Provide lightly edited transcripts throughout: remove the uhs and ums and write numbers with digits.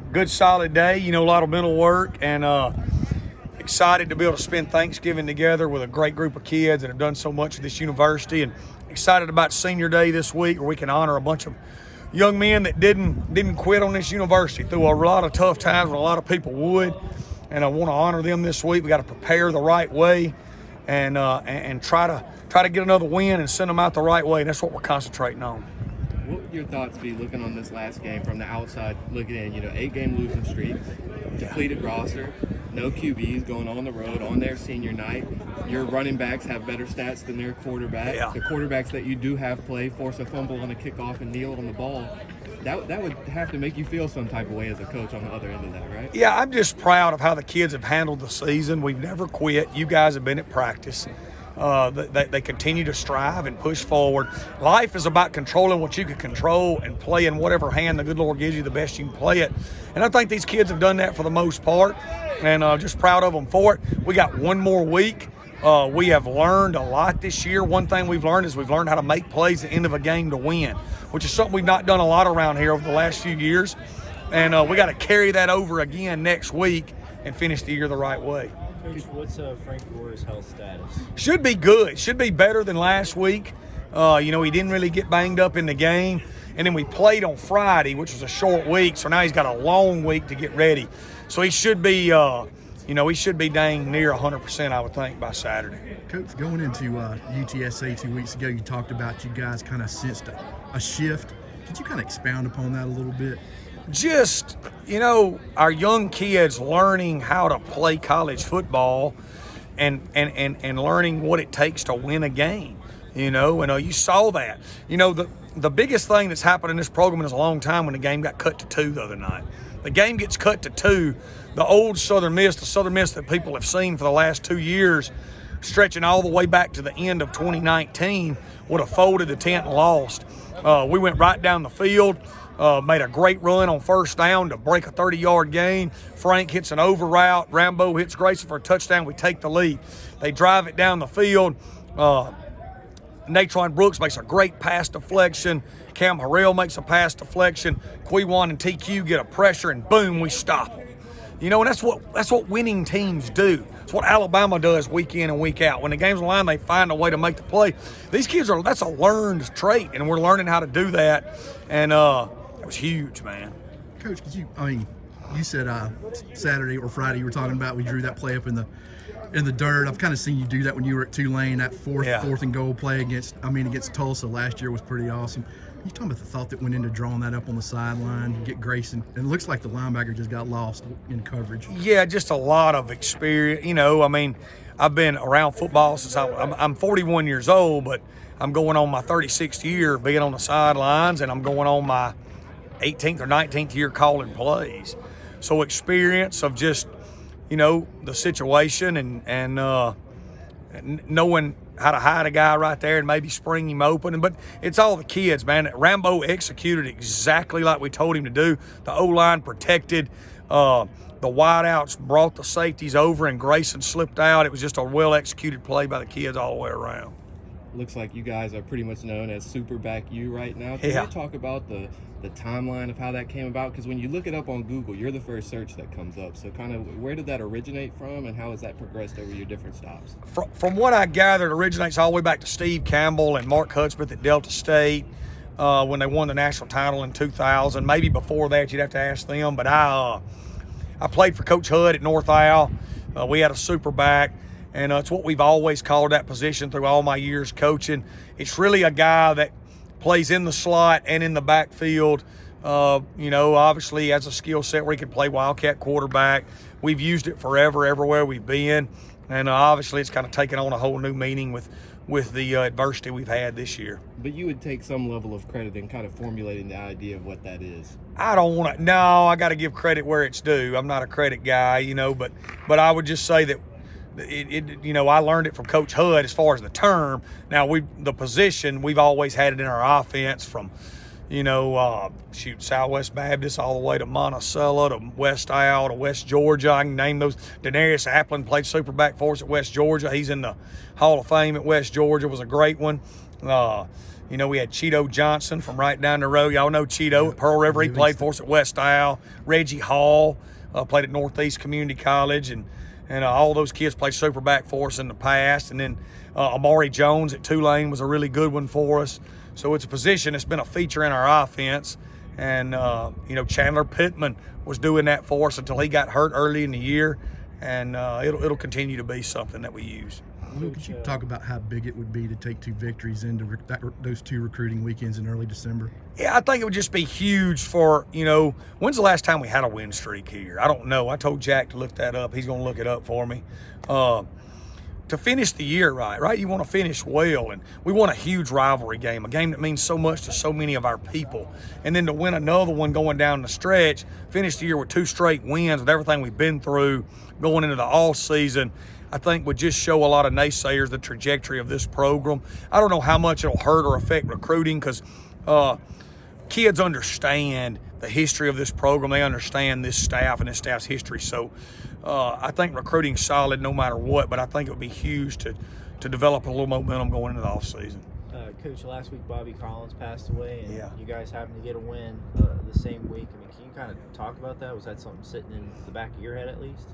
good solid day, a lot of mental work, and excited to be able to spend Thanksgiving together with a great group of kids that have done so much at this university, and excited about senior day this week where we can honor a bunch of young men that didn't quit on this university through a lot of tough times when a lot of people would, and I want to honor them this week. We got to prepare the right way and try to get another win and send them out the right way, and that's what we're concentrating on. What would your thoughts be looking on this last game from the outside looking in? 8-game losing streak, depleted roster, no QBs going on the road on their senior night. Your running backs have better stats than their quarterback. Yeah. The quarterbacks that you do have play force a fumble on a kickoff and kneel on the ball. That would have to make you feel some type of way as a coach on the other end of that, right? Yeah, I'm just proud of how the kids have handled the season. We've never quit. You guys have been at practice. They continue to strive and push forward. Life is about controlling what you can control and playing whatever hand the good Lord gives you the best you can play it. And I think these kids have done that for the most part, and just proud of them for it. We got one more week. We have learned a lot this year. One thing we've learned is we've learned how to make plays at the end of a game to win, which is something we've not done a lot around here over the last few years. And we got to carry that over again next week and finish the year the right way. Coach, what's Frank Gore's health status? Should be good. Should be better than last week. He didn't really get banged up in the game. And then we played on Friday, which was a short week, so now he's got a long week to get ready. So he should be, he should be dang near 100%, I would think, by Saturday. Coach, going into UTSA 2 weeks ago, you talked about you guys kind of sensed a shift. Could you kind of expound upon that a little bit? Just, our young kids learning how to play college football and learning what it takes to win a game, you saw that. The biggest thing that's happened in this program in a long time when the game got cut to 2 the other night. The game gets cut to 2. The old Southern Miss, the Southern Miss that people have seen for the last 2 years, stretching all the way back to the end of 2019, would have folded the tent and lost. We went right down the field. Made a great run on first down to break a 30-yard gain. Frank hits an over route. Rambo hits Grayson for a touchdown. We take the lead. They drive it down the field. Natron Brooks makes a great pass deflection. Cam Harrell makes a pass deflection. Quiwan and TQ get a pressure, and boom, we stop them. And that's what winning teams do. It's what Alabama does week in and week out. When the game's on the line, they find a way to make the play. These kids that's a learned trait, and we're learning how to do that. And it was huge, man. Coach, you said Saturday or Friday you were talking about we drew that play up in the dirt. I've kind of seen you do that when you were at Tulane. That fourth and goal play against Tulsa last year was pretty awesome. You talking about the thought that went into drawing that up on the sideline, get Grayson, and it looks like the linebacker just got lost in coverage. Yeah, just a lot of experience. I've been around football since I'm 41 years old, but I'm going on my 36th year being on the sidelines, and I'm going on my 18th or 19th year calling plays. So experience of just, the situation and knowing how to hide a guy right there and maybe spring him open. But it's all the kids, man. Rambo executed exactly like we told him to do. The O-line protected. The wideouts brought the safeties over and Grayson slipped out. It was just a well-executed play by the kids all the way around. Looks like you guys are pretty much known as Super Back U right now. Can you talk about the timeline of how that came about? Because when you look it up on Google, you're the first search that comes up. So kind of where did that originate from, and how has that progressed over your different stops? From what I gathered, it originates all the way back to Steve Campbell and Mark Hudspeth at Delta State when they won the national title in 2000. Maybe before that, you'd have to ask them. But I played for Coach Hud at North Al. We had a super back. And it's what we've always called that position through all my years coaching. It's really a guy that plays in the slot and in the backfield. Obviously has a skill set where he can play wildcat quarterback. We've used it forever, everywhere we've been. And obviously it's kind of taken on a whole new meaning with the adversity we've had this year. But you would take some level of credit in kind of formulating the idea of what that is. I don't want to. No, I got to give credit where it's due. I'm not a credit guy, but I would just say that I learned it from Coach Hud as far as the term. Now, the position, we've always had it in our offense from, Southwest Baptist all the way to Monticello to West Isle to West Georgia. I can name those. Denarius Applin played super back for us at West Georgia. He's in the Hall of Fame at West Georgia, was a great one. You know, we had Cheeto Johnson from right down the road. Y'all know Cheeto at Pearl River. He played for us at West Isle. Reggie Hall played at Northeast Community College, and all those kids played super back for us in the past. And then Amari Jones at Tulane was a really good one for us. So it's a position that's been a feature in our offense. And, you know, Chandler Pittman was doing that for us until he got hurt early in the year. And it'll continue to be something that we use. Could you talk about how big it would be to take 2 victories into those 2 recruiting weekends in early December? Yeah, I think it would just be huge for, you know, when's the last time we had a win streak here? I don't know. I told Jack to look that up. He's going to look it up for me. To finish the year right? You want to finish well, and we want a huge rivalry game, a game that means so much to so many of our people. And then to win another one going down the stretch, finish the year with 2 straight wins with everything we've been through going into the all season, I think would just show a lot of naysayers the trajectory of this program. I don't know how much it'll hurt or affect recruiting because kids understand the history of this program. They understand this staff and this staff's history. So I think recruiting's solid no matter what, but I think it would be huge to develop a little momentum going into the offseason. Coach, last week Bobby Collins passed away, and Yeah. you guys happened to get a win the same week. I mean, can you kind of talk about that? Was that something sitting in the back of your head at least?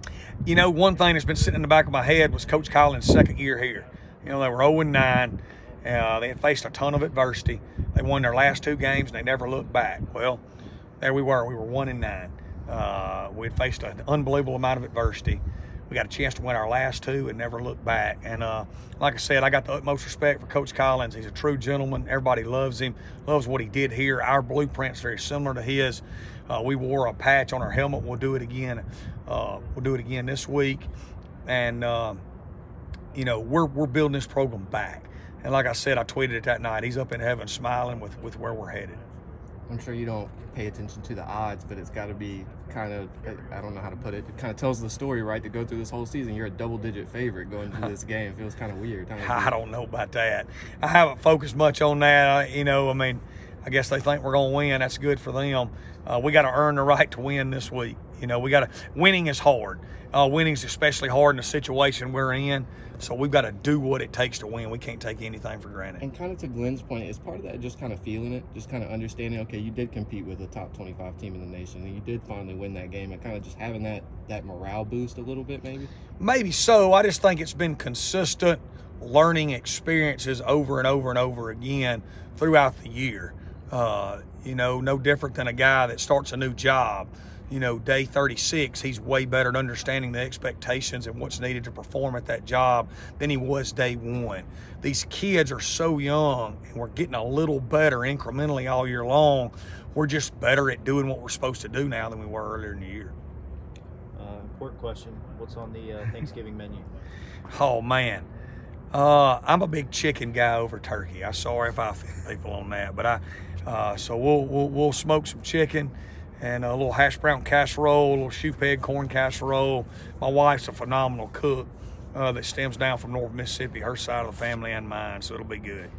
You know, one thing that's been sitting in the back of my head was Coach Collins' second year here. You know, they were 0-9. They had faced a ton of adversity. They won their last 2 games, and they never looked back. Well, there we were. We were 1-9. We had faced an unbelievable amount of adversity. We got a chance to win our last 2 and never look back. And like I said, I got the utmost respect for Coach Collins. He's a true gentleman. Everybody loves him, loves what he did here. Our blueprint's very similar to his. We wore a patch on our helmet. We'll do it again. We'll do it again this week. And, you know, we're building this program back. And like I said, I tweeted it that night. He's up in heaven smiling with where we're headed. I'm sure you don't pay attention to the odds, but it's got to be kind of, I don't know how to put it, it kind of tells the story, right, to go through this whole season. You're a double-digit favorite going into this game. It feels kind of weird. I don't know about that. I haven't focused much on that. You know, I mean, I guess they think we're going to win. That's good for them. We got to earn the right to win this week. You know, winning is hard. Winning's especially hard in the situation we're in. So we've got to do what it takes to win. We can't take anything for granted. And kind of to Glenn's point, is part of that just kind of feeling it, just kind of understanding, okay, you did compete with a top 25 team in the nation, and you did finally win that game, and kind of just having that morale boost a little bit maybe? Maybe so. I just think it's been consistent learning experiences over and over and over again throughout the year. You know, no different than a guy that starts a new job. You know, day 36, he's way better at understanding the expectations and what's needed to perform at that job than he was day 1. These kids are so young, and we're getting a little better incrementally all year long. We're just better at doing what we're supposed to do now than we were earlier in the year. Important question. What's on the Thanksgiving menu? Oh, man. I'm a big chicken guy over turkey. I'm sorry if I offend people on that, but so we'll smoke some chicken and a little hash brown casserole, a little shoe peg corn casserole. My wife's a phenomenal cook that stems down from North Mississippi, her side of the family and mine, so it'll be good.